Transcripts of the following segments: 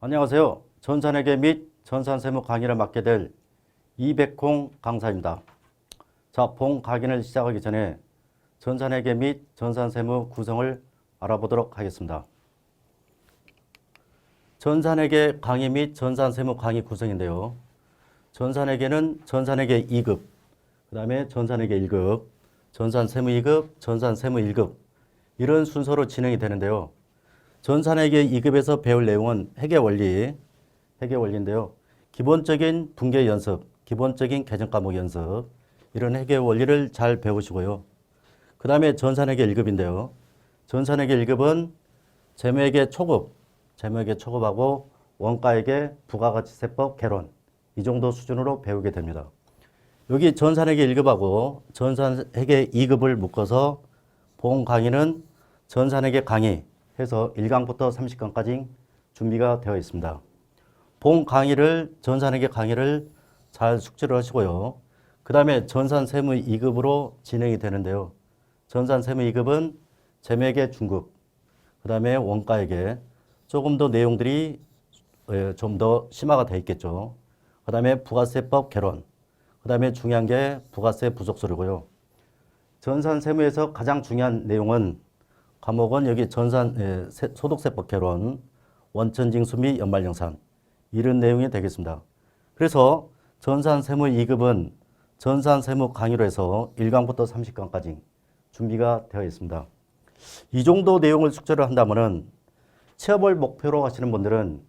안녕하세요. 전산회계 및 전산세무 강의를 맡게 될 이백홍 강사입니다. 자, 본 강의를 시작하기 전에 전산회계 및 전산세무 구성을 알아보도록 하겠습니다. 전산회계 강의 및 전산세무 강의 구성인데요. 전산회계는 전산회계 2급, 그 다음에 전산회계 1급, 전산세무 2급, 전산세무 1급 이런 순서로 진행이 되는데요. 전산회계 2급에서 배울 내용은 회계원리인데요. 기본적인 분계 연습, 기본적인 개정 과목 연습, 이런 회계원리를 잘 배우시고요. 그 다음에 전산회계 1급인데요. 전산회계 1급은 재무회계 초급하고 원가회계, 부가가치세법 개론 이 정도 수준으로 배우게 됩니다. 여기 전산회계 1급하고 전산회계 2급을 묶어서 본 강의는 전산회계 강의 해서 1강부터 30강까지 준비가 되어 있습니다. 본 강의를, 전산회계 강의를 잘 숙지를 하시고요. 그 다음에 전산세무 2급으로 진행이 되는데요. 전산세무 2급은 재무회계 중급, 그 다음에 원가회계, 조금 더 내용들이 좀 더 심화가 되어 있겠죠. 그 다음에 부가세법 개론, 그 다음에 중요한 게 부가세 부족서류고요. 전산세무에서 가장 중요한 내용은 과목은 여기 소득세법 개론, 원천징수 및 연말정산 이런 내용이 되겠습니다. 그래서 전산세무 2급은 전산세무 강의로 해서 1강부터 30강까지 준비가 되어 있습니다. 이 정도 내용을 숙제를 한다면은 취업을 목표로 하시는 분들은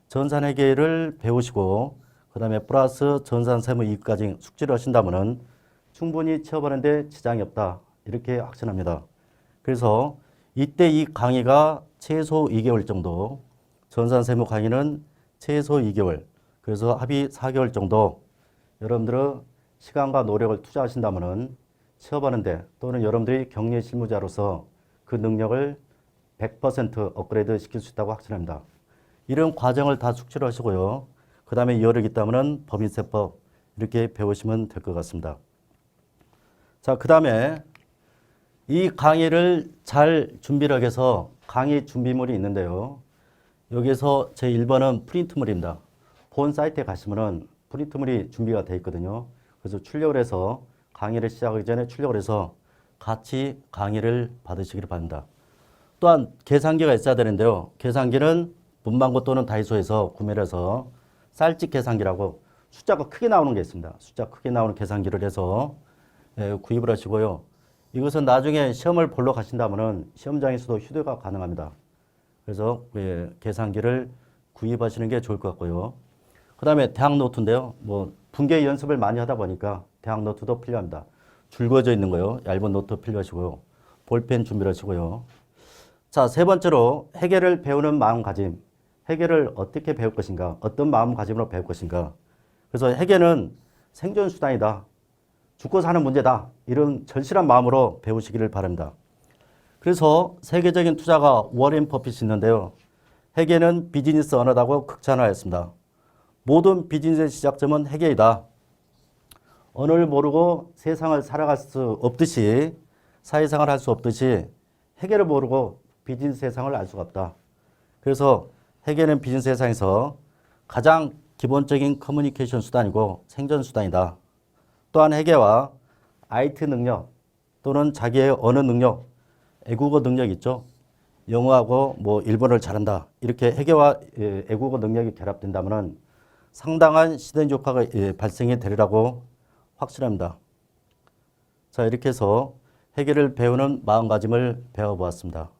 전산회계를 배우시고 그 다음에 플러스 전산세무 2급까지 숙지를 하신다면은 충분히 취업하는데 지장이 없다 이렇게 확신합니다. 그래서 이때 이 강의가 최소 2개월 정도, 전산세무 강의는 최소 2개월, 그래서 합의 4개월 정도 여러분들의 시간과 노력을 투자하신다면 취업하는데 또는 여러분들이 격리 실무자로서 그 능력을 100% 업그레이드 시킬 수 있다고 확신합니다. 이런 과정을 다 숙지를 하시고요. 그 다음에 여력이 있다면 법인세법 이렇게 배우시면 될 것 같습니다. 자, 그 다음에 이 강의를 잘 준비를 하기 위해서 강의 준비물이 있는데요. 여기서 제 1번은 프린트물입니다. 본 사이트에 가시면은 프린트물이 준비가 되어 있거든요. 그래서 출력을 해서 강의를 시작하기 전에 출력을 해서 같이 강의를 받으시기를 바랍니다. 또한 계산기가 있어야 되는데요. 계산기는 문방구 또는 다이소에서 구매를 해서 쌀집 계산기라고 숫자가 크게 나오는 게 있습니다. 숫자 크게 나오는 계산기를 해서 구입을 하시고요. 이것은 나중에 시험을 보러 가신다면 시험장에서도 휴대가 가능합니다. 그래서 계산기를 구입하시는 게 좋을 것 같고요. 그 다음에 대학 노트인데요. 분계 연습을 많이 하다 보니까 대학 노트도 필요합니다. 줄거져 있는 거요. 얇은 노트 필요하시고요. 볼펜 준비를 하시고요. 자, 세 번째로 회계를 배우는 마음가짐. 회계를 어떻게 배울 것인가? 어떤 마음가짐으로 배울 것인가? 그래서 회계는 생존수단이다. 죽고 사는 문제다. 이런 절실한 마음으로 배우시기를 바랍니다. 그래서 세계적인 투자가 워렌 버핏이 있는데요. 회계는 비즈니스 언어라고 극찬하였습니다. 모든 비즈니스의 시작점은 회계이다. 언어를 모르고 세상을 살아갈 수 없듯이 사회생활을 할 수 없듯이 회계를 모르고 비즈니스 세상을 알 수가 없다. 그래서 회계는 비즈니스 세상에서 가장 기본적인 커뮤니케이션 수단이고 생존 수단이다. 또한 회계와 IT 능력 또는 자기의 언어 능력, 애국어 능력 있죠. 영어하고 일본어를 잘한다. 이렇게 회계와 애국어 능력이 결합된다면 상당한 시너지 효과가 발생이 되리라고 확신합니다. 자, 이렇게 해서 회계를 배우는 마음가짐을 배워보았습니다.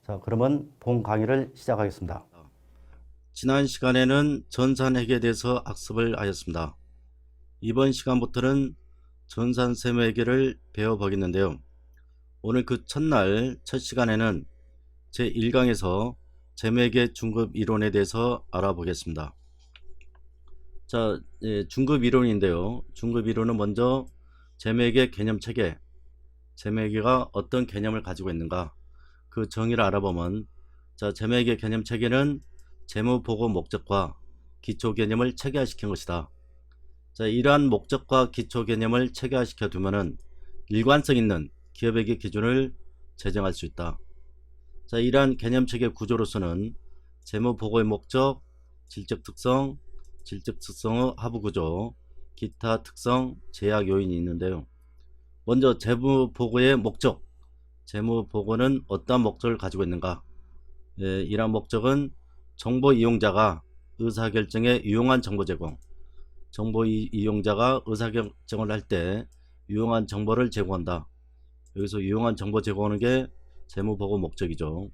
자, 그러면 본 강의를 시작하겠습니다. 지난 시간에는 전산회계에 대해서 학습을 하였습니다. 이번 시간부터는 전산세무회계를 배워보겠는데요. 오늘 그 첫날 첫 시간에는 제1강에서 재무회계 중급 이론에 대해서 알아보겠습니다. 자, 중급 이론인데요. 중급 이론은 먼저 재무회계 개념체계, 재무회계가 어떤 개념을 가지고 있는가 그 정의를 알아보면 자, 재무회계 개념체계는 재무보고 목적과 기초 개념을 체계화시킨 것이다. 자, 이러한 목적과 기초 개념을 체계화시켜 두면은 일관성 있는 기업회계 기준을 제정할 수 있다. 자, 이러한 개념체계 구조로서는 재무보고의 목적, 질적 특성의 하부 구조, 기타 특성, 제약 요인이 있는데요. 먼저 재무 보고의 목적. 재무 보고는 어떠한 목적을 가지고 있는가? 이러한 목적은 정보 이용자가 의사결정에 유용한 정보 제공, 정보 이용자가 의사결정을 할 때 유용한 정보를 제공한다. 여기서 유용한 정보 제공하는 게 재무보고 목적이죠.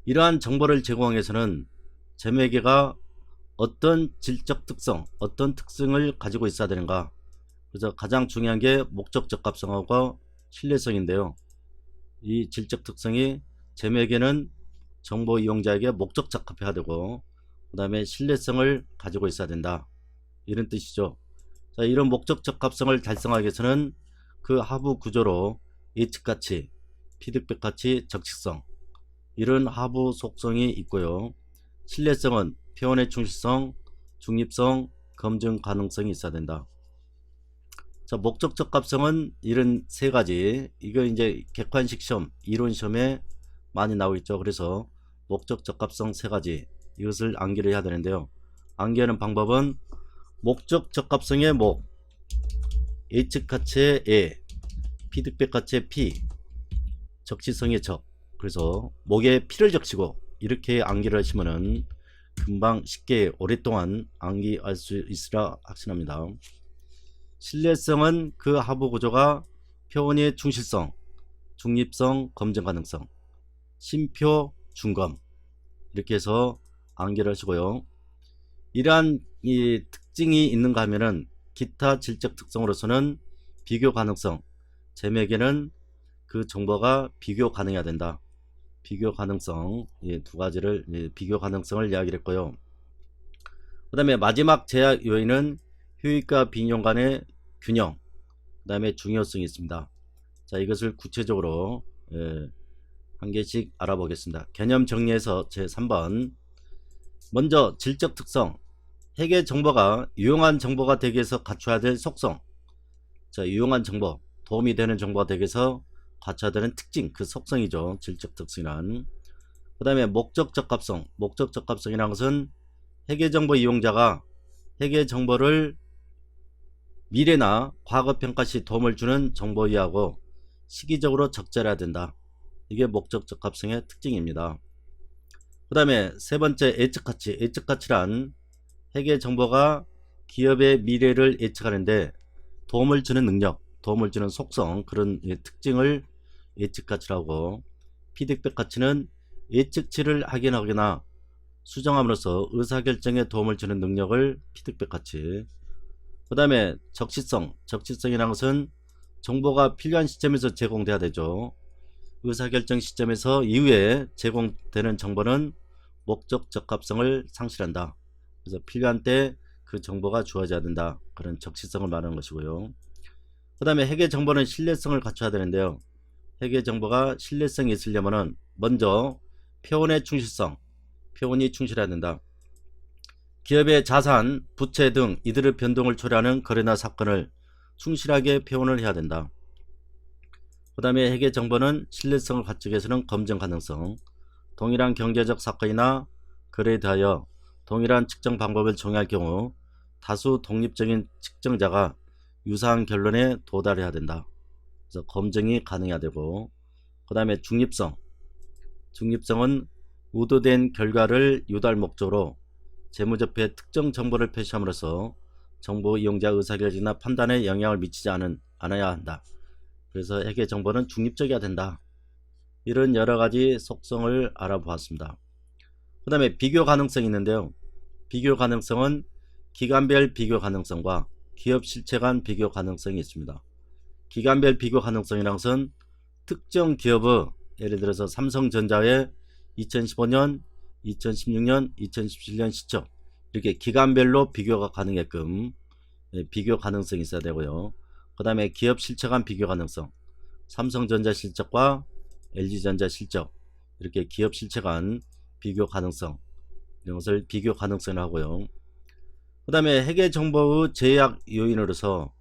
이러한 정보를 제공하기 위해서는 재무회계가 어떤 질적 특성, 어떤 특성을 가지고 있어야 되는가? 그래서 가장 중요한 게 목적 적합성하고 신뢰성인데요. 이 질적 특성이 재무회계는 정보 이용자에게 목적 적합해야 되고, 그 다음에 신뢰성을 가지고 있어야 된다. 이런 뜻이죠. 자, 이런 목적 적합성을 달성하기 위해서는 그 하부 구조로 예측가치, 피드백가치, 적식성, 이런 하부 속성이 있고요. 신뢰성은 표현의 충실성, 중립성, 검증 가능성이 있어야 된다. 자, 목적 적합성은 이런 세 가지, 이거 이제 객관식 시험, 이론 시험에 많이 나오고 있죠. 그래서 목적 적합성 세 가지, 이것을 암기를 해야 되는데요. 암기하는 방법은 목적 적합성의 목, 예측 가치의 예, 피드백 가치의 피, 적시성의 적. 그래서 목에 피를 적시고 이렇게 암기를 하시면은 금방 쉽게 오랫동안 암기할 수 있으라 확신합니다. 신뢰성은 그 하부 구조가 표현의 충실성, 중립성, 검증 가능성, 심표, 중검, 이렇게 해서 암기를 하시고요. 이러한 이 특징이 있는가 하면은 기타 질적 특성으로서는 비교 가능성, 재무회계는 그 정보가 비교 가능해야 된다. 비교 가능성, 두 가지를 비교 가능성을 이야기를 했고요. 그 다음에 마지막 제약 요인은 효익과 비용 간의 균형, 그 다음에 중요성이 있습니다. 자, 이것을 구체적으로 한 개씩 알아보겠습니다. 개념 정리해서 제3번, 먼저 질적 특성, 회계 정보가 유용한 정보가 되기 위해서 갖춰야 될 속성. 자, 유용한 정보, 도움이 되는 정보가 되기 위해서 갖춰야 되는 특징, 그 속성이죠. 질적 특성이란. 그 다음에 목적 적합성, 목적 적합성이라는 것은 회계정보 이용자가 회계정보를 미래나 과거 평가 시 도움을 주는 정보 이하고 시기적으로 적절해야 된다. 이게 목적 적합성의 특징입니다. 그 다음에 세 번째 예측가치, 예측가치란 회계정보가 기업의 미래를 예측하는데 도움을 주는 능력, 도움을 주는 속성, 그런 특징을 예측가치라고, 피드백 가치는 예측치를 확인하거나 수정함으로써 의사결정에 도움을 주는 능력을 피드백 가치. 그 다음에 적시성, 적시성이라는 것은 정보가 필요한 시점에서 제공돼야 되죠. 의사결정 시점에서 이후에 제공되는 정보는 목적 적합성을 상실한다. 그래서 필요한 때 그 정보가 주어져야 된다. 그런 적시성을 말하는 것이고요. 그 다음에 회계 정보는 신뢰성을 갖춰야 되는데요. 회계 정보가 신뢰성이 있으려면 먼저 표현의 충실성, 표현이 충실해야 된다. 기업의 자산, 부채 등 이들의 변동을 초래하는 거래나 사건을 충실하게 표현을 해야 된다. 그 다음에 회계 정보는 신뢰성을 갖추기 위해서는 검증 가능성, 동일한 경제적 사건이나 거래에 대하여 동일한 측정 방법을 정의할 경우 다수 독립적인 측정자가 유사한 결론에 도달해야 된다. 그래서 검증이 가능해야 되고, 그 다음에 중립성, 중립성은 의도된 결과를 유도할 목적으로 재무제표에 특정 정보를 표시함으로써 정보 이용자 의사결정이나 판단에 영향을 미치지 않아야 한다. 그래서 회계 정보는 중립적이어야 된다. 이런 여러가지 속성을 알아보았습니다. 그 다음에 비교 가능성이 있는데요. 비교 가능성은 기간별 비교 가능성과 기업 실체 간 비교 가능성이 있습니다. 기간별 비교 가능성이라는 것은 특정 기업의, 예를 들어서 삼성전자의 2015년, 2016년, 2017년 시점, 이렇게 기간별로 비교가 가능게끔 비교 가능성이 있어야 되고요. 그 다음에 기업 실체 간 비교 가능성, 삼성전자 실적과 LG전자 실적, 이렇게 기업 실체 간 비교 가능성, 이런 것을 비교 가능성을 하고요. 그 다음에 회계 정보의 제약 요인으로서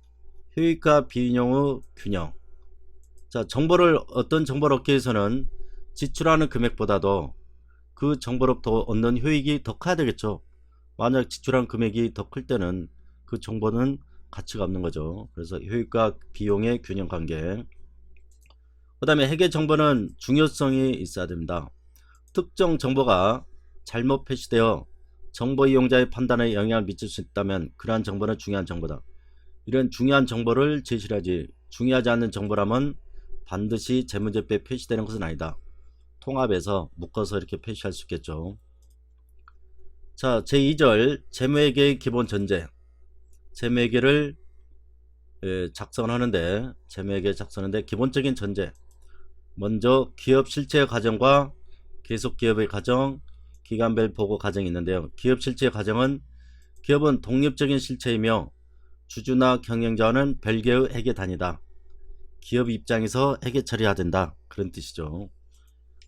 효익과 비용의 균형. 자, 어떤 정보를 얻기 위해서는 지출하는 금액보다도 그 정보로부터 얻는 효익이 더 커야 되겠죠. 만약 지출한 금액이 더 클 때는 그 정보는 가치가 없는 거죠. 그래서 효익과 비용의 균형 관계. 그 다음에 회계 정보는 중요성이 있어야 됩니다. 특정 정보가 잘못 표시되어 정보 이용자의 판단에 영향을 미칠 수 있다면 그러한 정보는 중요한 정보다. 이런 중요한 정보를 제시를 하지, 중요하지 않은 정보라면 반드시 재무제표에 표시되는 것은 아니다. 통합해서 묶어서 이렇게 표시할 수 있겠죠. 자, 제2절 재무회계의 기본 전제. 재무회계를 작성하는데, 재무회계 작성하는데 기본적인 전제. 먼저 기업 실체 과정과 계속 기업의 과정, 기간별 보고 과정이 있는데요. 기업 실체 과정은 기업은 독립적인 실체이며 주주나 경영자와는 별개의 회계 단위다. 기업 입장에서 회계 처리해야 된다. 그런 뜻이죠.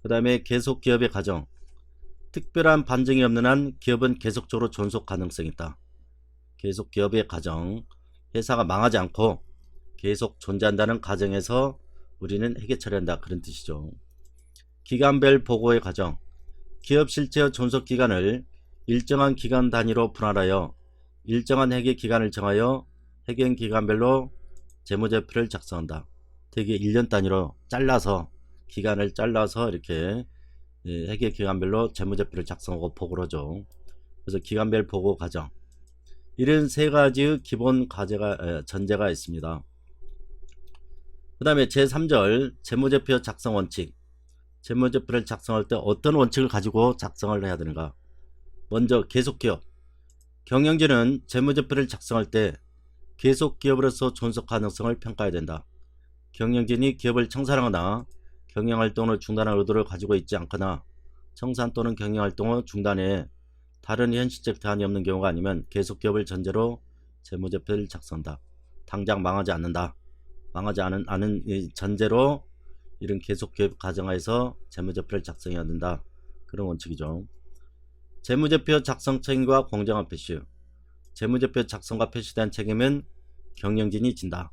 그 다음에 계속 기업의 과정. 특별한 반증이 없는 한 기업은 계속적으로 존속 가능성이 있다. 계속 기업의 과정. 회사가 망하지 않고 계속 존재한다는 과정에서 우리는 회계 처리한다. 그런 뜻이죠. 기간별 보고의 과정. 기업 실체의 존속 기간을 일정한 기간 단위로 분할하여 일정한 회계 기간을 정하여 회계 기간별로 재무제표를 작성한다. 되게 1년 단위로 잘라서, 기간을 잘라서 이렇게 회계 기간별로 재무제표를 작성하고 보고를 하죠. 그래서 기간별 보고 과정. 이런 세 가지의 기본 전제가 있습니다. 그 다음에 제3절 재무제표 작성 원칙. 재무제표를 작성할 때 어떤 원칙을 가지고 작성을 해야 되는가. 먼저 계속기업. 경영진은 재무제표를 작성할 때 계속기업으로서 존속 가능성을 평가해야 된다. 경영진이 기업을 청산하거나 경영활동을 중단할 의도를 가지고 있지 않거나 청산 또는 경영활동의 중단에 다른 현실적 대안이 없는 경우가 아니면 계속기업을 전제로 재무제표를 작성한다. 당장 망하지 않는다. 망하지 않은 전제로 이런 계속기업 과정에서 재무제표를 작성해야 된다. 그런 원칙이죠. 재무제표 작성 책임과 공정한 표시. 재무제표 작성과 표시에 대한 책임은 경영진이 진다.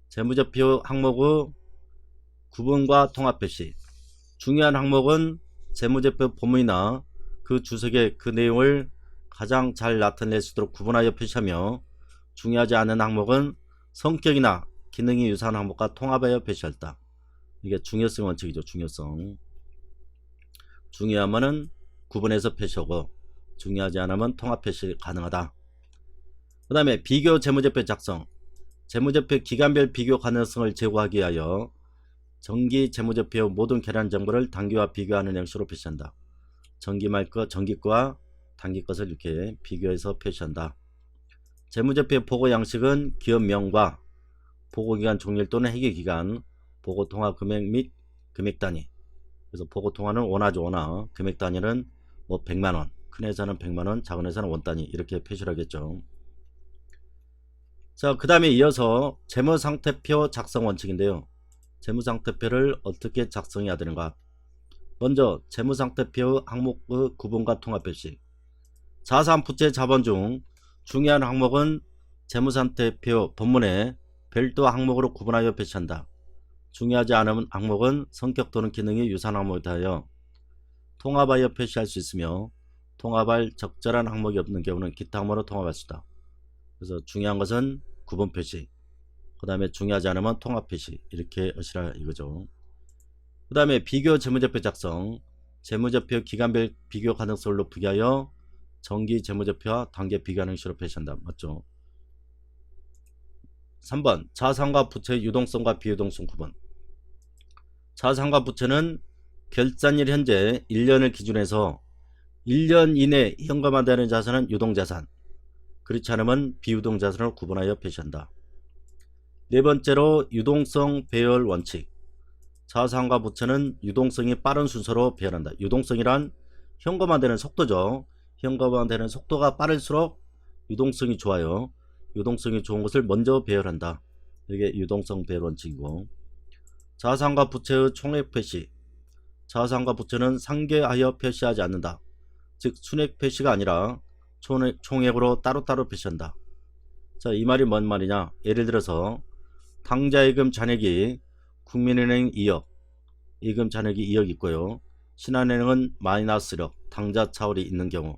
재무제표 항목의 구분과 통합 표시. 중요한 항목은 재무제표 본문이나 그 주석에 그 내용을 가장 잘 나타낼 수 있도록 구분하여 표시하며, 중요하지 않은 항목은 성격이나 기능이 유사한 항목과 통합하여 표시한다. 이게 중요성 원칙이죠. 중요성. 중요하면은 구분해서 표시하고 중요하지 않으면 통합 표시 가능하다. 그 다음에 비교 재무제표 작성. 재무제표 기간별 비교 가능성을 제고하기 위하여 정기 재무제표 모든 계란 정보를 단기와 비교하는 형식으로 표시한다. 정기 것과 단기 것을 이렇게 비교해서 표시한다. 재무제표 보고 양식은 기업명과 보고기간 종일 또는 회계기간, 보고통화 금액 및 금액단위. 그래서 보고통화는 원화죠. 원화. 금액단위는 뭐 100만원, 큰 회사는 100만원, 작은 회사는 원단위, 이렇게 표시를 하겠죠. 자, 그 다음에 이어서 재무상태표 작성 원칙인데요. 재무상태표를 어떻게 작성해야 되는가. 먼저 재무상태표 항목의 구분과 통합 표시. 자산, 부채, 자본 중 중요한 항목은 재무상태표 본문에 별도 항목으로 구분하여 표시한다. 중요하지 않은 항목은 성격 또는 기능이 유사한 항목에 대하여 통합하여 표시할 수 있으며, 통합할 적절한 항목이 없는 경우는 기타 항목으로 통합할 수 있다. 그래서 중요한 것은 구분 표시, 그 다음에 중요하지 않으면 통합 표시, 이렇게 하시라 이거죠. 그 다음에 비교 재무제표 작성. 재무제표 기간별 비교 가능성을 높이기 위하여 정기 재무제표와 단계 비교 형식으로 표시한다. 맞죠? 3번 자산과 부채의 유동성과 비유동성 구분. 자산과 부채는 결산일 현재 1년을 기준해서 1년 이내 현금화되는 자산은 유동자산, 그렇지 않으면 비유동자산으로 구분하여 표시한다. 네 번째로 유동성 배열 원칙. 자산과 부채는 유동성이 빠른 순서로 배열한다. 유동성이란 현금화되는 속도죠. 현금화되는 속도가 빠를수록 유동성이 좋아요. 유동성이 좋은 것을 먼저 배열한다. 이게 유동성 배열 원칙이고, 자산과 부채의 총액 표시. 자산과 부채는 상계하여 표시하지 않는다. 즉 순액 표시가 아니라 총액으로 따로따로 표시한다. 자, 이 말이 뭔 말이냐. 예를 들어서 당좌예금 잔액이 국민은행 2억, 예금 잔액이 2억 있고요. 신한은행은 마이너스 1억 당좌 차월이 있는 경우,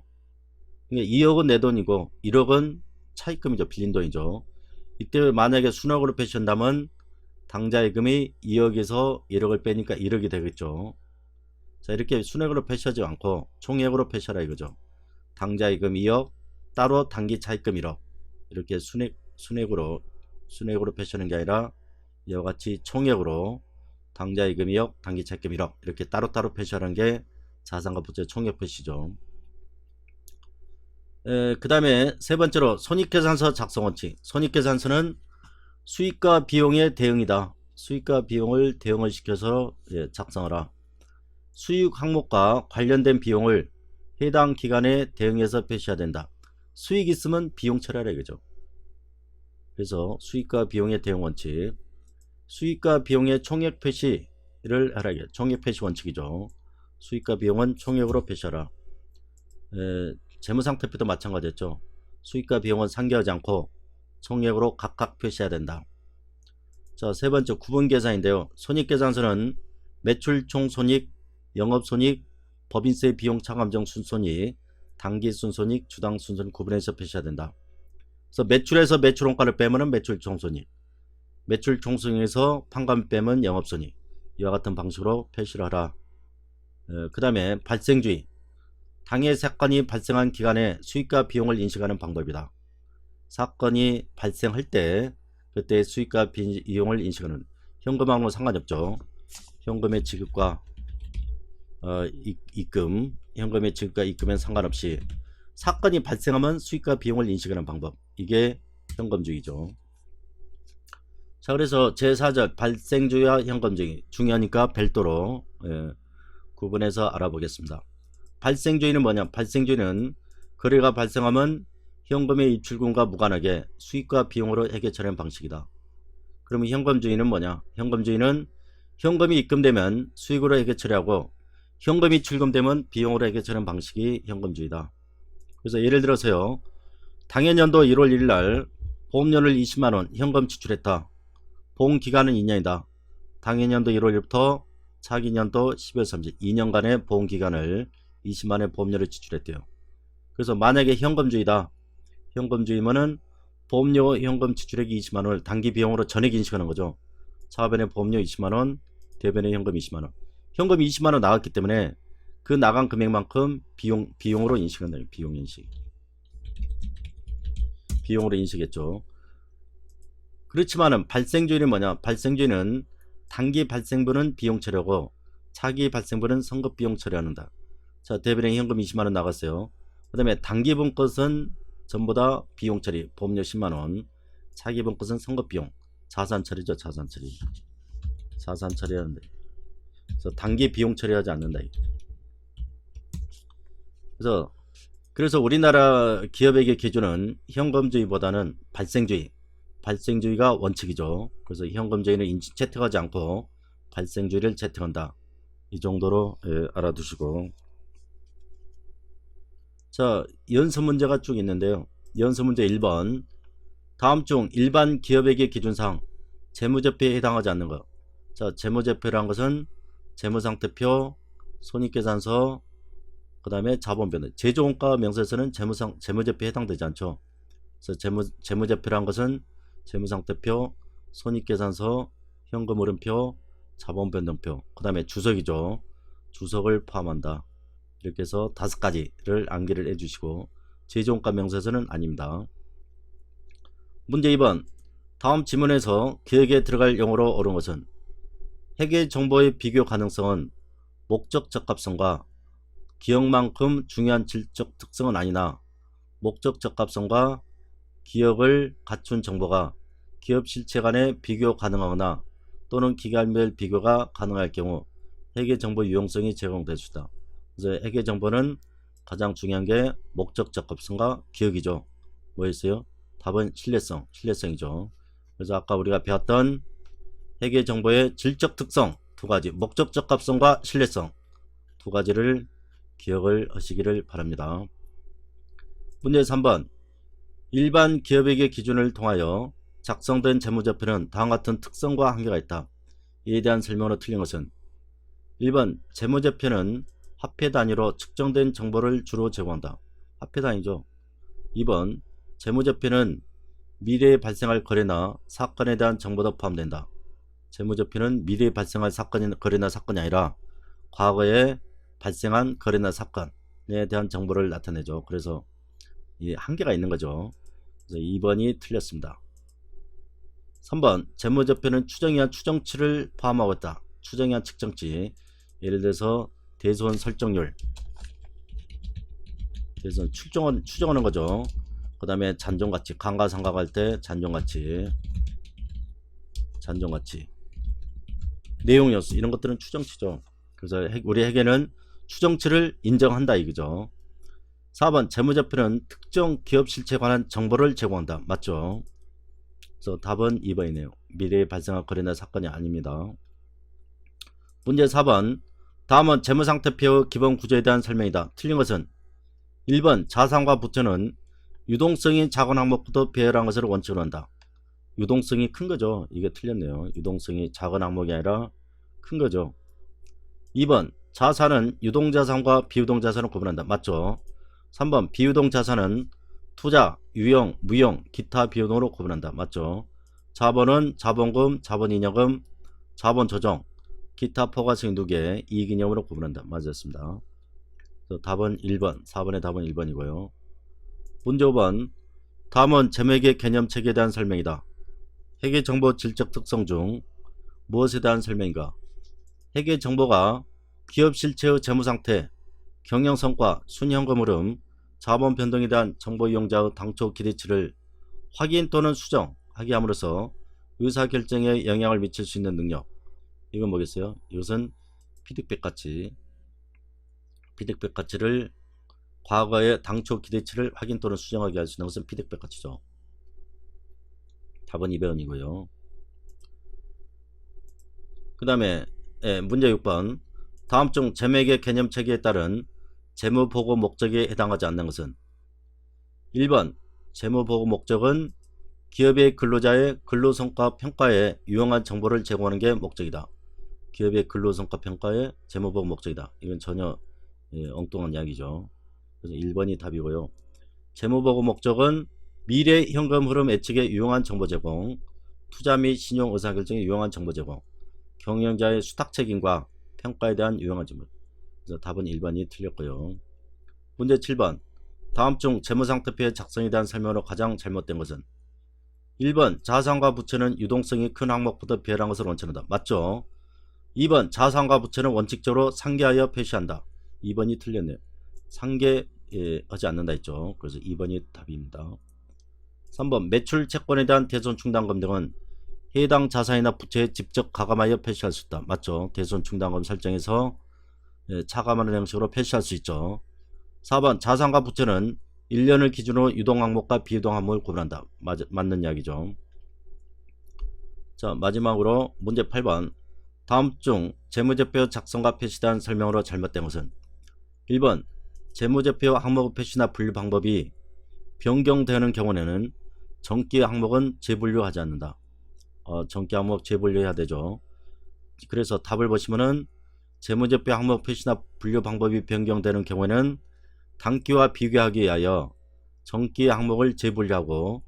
그러니까 2억은 내 돈이고 1억은 차입금이죠. 빌린 돈이죠. 이때 만약에 순억으로 표시한다면 당좌예금이 2억에서 1억을 빼니까 1억이 되겠죠. 자, 이렇게 순액으로 표시하지 않고 총액으로 표시하라 이거죠. 당좌예금 2억, 따로 단기 차입금 1억, 이렇게 순액으로 표시하는 게 아니라 이와 같이 총액으로 당좌예금 2억, 단기 차입금 1억 이렇게 따로따로 표시하는 게 자산과 부채 총액 표시죠. 그 다음에 세 번째로 손익계산서 작성원칙. 손익계산서는 수익과 비용의 대응이다. 수익과 비용을 대응을 시켜서 작성하라. 수익 항목과 관련된 비용을 해당 기간에 대응해서 표시해야 된다. 수익 있으면 비용 처리하라 이거죠. 그래서 수익과 비용의 대응 원칙, 수익과 비용의 총액 표시를 하라. 총액 표시 원칙이죠. 수익과 비용은 총액으로 표시하라. 재무상태표도 마찬가지였죠. 수익과 비용은 상기하지 않고 총액으로 각각 표시해야 된다. 자, 세 번째 구분계산인데요. 손익계산서는 매출 총손익, 영업손익, 법인세 비용 차감정 순손익, 당기 순손익, 주당 순손익 구분해서 표시해야 된다. 그래서 매출에서 매출원가를 빼면 매출 총손익, 매출 총손익에서 판관을 빼면 영업손익, 이와 같은 방식으로 표시를 하라. 그 다음에 발생주의. 당해 사건이 발생한 기간에 수익과 비용을 인식하는 방법이다. 사건이 발생할 때 그때 수익과 비용을 인식하는, 현금하고는 상관없죠. 현금의 지급과 입금, 현금의 지급과 입금엔 상관없이 사건이 발생하면 수익과 비용을 인식하는 방법, 이게 현금주의죠. 자, 그래서 제4절 발생주의와 현금주의 중요하니까 별도로 구분해서 알아보겠습니다. 발생주의는 뭐냐? 발생주의는 거래가 발생하면 현금의 입출금과 무관하게 수익과 비용으로 회계 처리하는 방식이다. 그러면 현금주의는 뭐냐? 현금주의는 현금이 입금되면 수익으로 회계 처리하고 현금이 출금되면 비용으로 회계 처리하는 방식이 현금주의다. 그래서 예를 들어서요, 당해년도 1월 1일 날 보험료를 20만원 현금 지출했다. 보험기간은 2년이다. 당해년도 1월 1일부터 차기년도 12월 30일 2년간의 보험기간을 20만원의 보험료를 지출했대요. 그래서 만약에 현금주의다. 현금주의면은 보험료 현금 지출액이 20만원을 단기 비용으로 전액 인식하는 거죠. 차변에 보험료 20만원, 대변에 현금 20만원. 현금 20만원 나갔기 때문에 그 나간 금액만큼 비용으로 인식한다. 비용 인식. 비용으로 인식했죠. 그렇지만은 발생주의는 뭐냐? 발생주의는 단기 발생분은 비용 처리하고 차기 발생분은 선급 비용 처리한다. 자, 대변에 현금 20만원 나갔어요. 그 다음에 단기분 것은 전부 다 비용 처리, 보험료 10만원, 차기분 것은 선급 비용, 자산 처리죠. 자산 처리. 자산 처리하는데. 그래서 단기 비용 처리하지 않는다. 그래서 우리나라 기업에게 기준은 현금주의보다는 발생주의가 원칙이죠. 그래서 현금주의는 채택하지 않고 발생주의를 채택한다. 이 정도로 알아두시고, 자, 연습 문제가 쭉 있는데요. 연습 문제 1번. 다음 중 일반 기업에게 기준상 재무제표에 해당하지 않는 것. 자, 재무제표란 것은 재무상태표, 손익계산서, 그 다음에 자본변동. 제조원가 명세서는 재무제표에 해당되지 않죠. 그래서 재무제표란 것은 재무상태표, 손익계산서, 현금흐름표, 자본변동표, 그 다음에 주석이죠. 주석을 포함한다. 이렇게 해서 5가지를 암기를 해주시고, 제조원가 명세서는 아닙니다. 문제 2번. 다음 지문에서 기억에 들어갈 용어로 옳은 것은 회계 정보의 비교 가능성은 목적 적합성과 기억만큼 중요한 질적 특성은 아니나 목적 적합성과 기억을 갖춘 정보가 기업 실체 간의 비교 가능하거나 또는 기간별 비교가 가능할 경우 회계 정보 유용성이 제공될 수 있다. 그래서 회계 정보는 가장 중요한 게 목적 적합성과 기억이죠. 뭐였어요? 답은 신뢰성이죠. 그래서 아까 우리가 배웠던 회계 정보의 질적 특성 2가지, 목적 적합성과 신뢰성 2가지를 기억을 하시기를 바랍니다. 문제 3번. 일반 기업에게 기준을 통하여 작성된 재무제표는 다음과 같은 특성과 한계가 있다. 이에 대한 설명으로 틀린 것은 1번 재무제표는 화폐 단위로 측정된 정보를 주로 제공한다. 화폐 단위죠. 2번 재무제표는 미래에 발생할 거래나 사건에 대한 정보도 포함된다. 재무제표는 미래에 발생할 거래나 사건이 아니라 과거에 발생한 거래나 사건에 대한 정보를 나타내죠. 그래서 이 한계가 있는 거죠. 그래서 2번이 틀렸습니다. 3번 재무제표는 추정이한 추정치를 포함하고 있다. 추정이한 측정치, 예를 들어서 대손 설정률, 대손 추정하는 거죠. 그 다음에 잔존가치, 감가상각할 때 잔존가치, 내용 요소, 이런 것들은 추정치죠. 그래서 우리 회계는 추정치를 인정한다 이거죠. 4번 재무제표는 특정 기업 실체에 관한 정보를 제공한다. 맞죠? 그래서 답은 2번이네요. 미래에 발생할 거래나 사건이 아닙니다. 문제 4번 다음은 재무상태표의 기본 구조에 대한 설명이다. 틀린 것은 1번 자산과 부채는 유동성이 작은 항목부터 배열한 것을 원칙으로 한다. 유동성이 큰 거죠. 이게 틀렸네요. 유동성이 작은 항목이 아니라 큰 거죠. 2번 자산은 유동자산과 비유동자산을 구분한다. 맞죠? 3번 비유동자산은 투자, 유형, 무형, 기타 비유동으로 구분한다. 맞죠? 자본은 자본금, 자본이녀금, 자본조정, 기타 포괄성이 2개, 이익이념으로 구분한다. 맞았습니다. 그래서 답은 1번, 4번의 답은 1번이고요. 문제 5번 다음은 재무회계 개념체계에 대한 설명이다. 회계정보 질적 특성 중 무엇에 대한 설명인가? 회계정보가 기업 실체의 재무상태, 경영성과 순현금 흐름, 자본 변동에 대한 정보 이용자의 당초 기대치를 확인 또는 수정하게 함으로써 의사결정에 영향을 미칠 수 있는 능력. 이건 뭐겠어요? 이것은 피드백 가치를 과거의 당초 기대치를 확인 또는 수정하게 할 수 있는 것은 피드백 가치죠. 답은 2번이고요. 그 다음에 문제 6번 다음 중 재무회계 개념체계에 따른 재무보고 목적에 해당하지 않는 것은 1번 재무보고 목적은 기업의 근로자의 근로성과 평가에 유용한 정보를 제공하는 게 목적이다. 기업의 근로성과 평가에 재무보고 목적이다. 이건 전혀 엉뚱한 이야기죠. 그래서 1번이 답이고요. 재무보고 목적은 미래 현금 흐름 예측에 유용한 정보 제공, 투자 및 신용 의사결정에 유용한 정보 제공, 경영자의 수탁 책임과 평가에 대한 유용한 정보. 그래서 답은 1번이 틀렸고요. 문제 7번 다음 중 재무상태표의 작성에 대한 설명으로 가장 잘못된 것은 1번 자산과 부채는 유동성이 큰 항목부터 배열한 것을 원칙한다. 맞죠? 2번 자산과 부채는 원칙적으로 상계하여 표시한다. 2번이 틀렸네요. 상계하지 않는다 했죠. 그래서 2번이 답입니다. 3번 매출 채권에 대한 대손 충당금 등은 해당 자산이나 부채에 직접 가감하여 표시할 수 있다. 맞죠? 대손 충당금 설정해서 차감하는 형식으로 표시할 수 있죠. 4번 자산과 부채는 1년을 기준으로 유동 항목과 비유동 항목을 구분한다. 맞는 이야기죠. 자, 마지막으로 문제 8번 다음 중 재무제표 작성과 표시에 대한 설명으로 잘못된 것은 1번 재무제표 항목 표시나 분류 방법이 변경되는 경우에는 정기 항목은 재분류하지 않는다. 정기 항목 재분류해야 되죠. 그래서 답을 보시면은 재무제표 항목 표시나 분류 방법이 변경되는 경우에는 단기와 비교하기 위하여 정기 항목을 재분류하고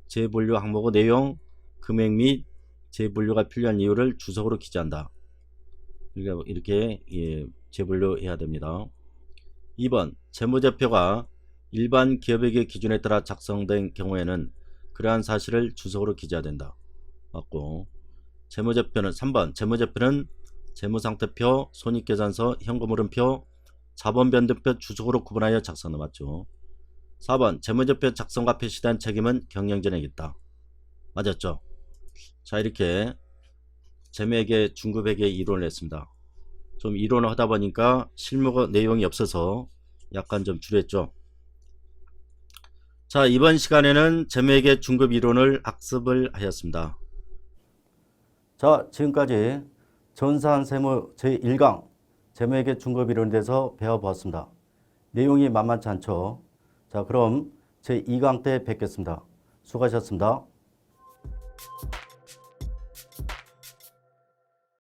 재분류 항목의 내용, 금액 및 재분류가 필요한 이유를 주석으로 기재한다. 그러니까 이렇게 재분류해야 됩니다. 2번 재무제표가 일반 기업회계 기준에 따라 작성된 경우에는 그러한 사실을 주석으로 기재해야 된다. 맞고 3번 재무제표는 재무상태표, 손익계산서, 현금흐름표, 자본변동표 주석으로 구분하여 작성한다. 맞죠? 4번 재무제표 작성과 표시에 대한 책임은 경영진에게 있다. 맞았죠? 자, 이렇게 재무회계 중급회계 이론을 했습니다. 좀 이론을 하다 보니까 실무 내용이 없어서 약간 좀 줄였죠. 자, 이번 시간에는 재무회계 중급 이론을 학습을 하였습니다. 자, 지금까지 전산 세무 제1강 재무회계 중급 이론에 대해서 배워보았습니다. 내용이 만만치 않죠? 자, 그럼 제2강 때 뵙겠습니다. 수고하셨습니다.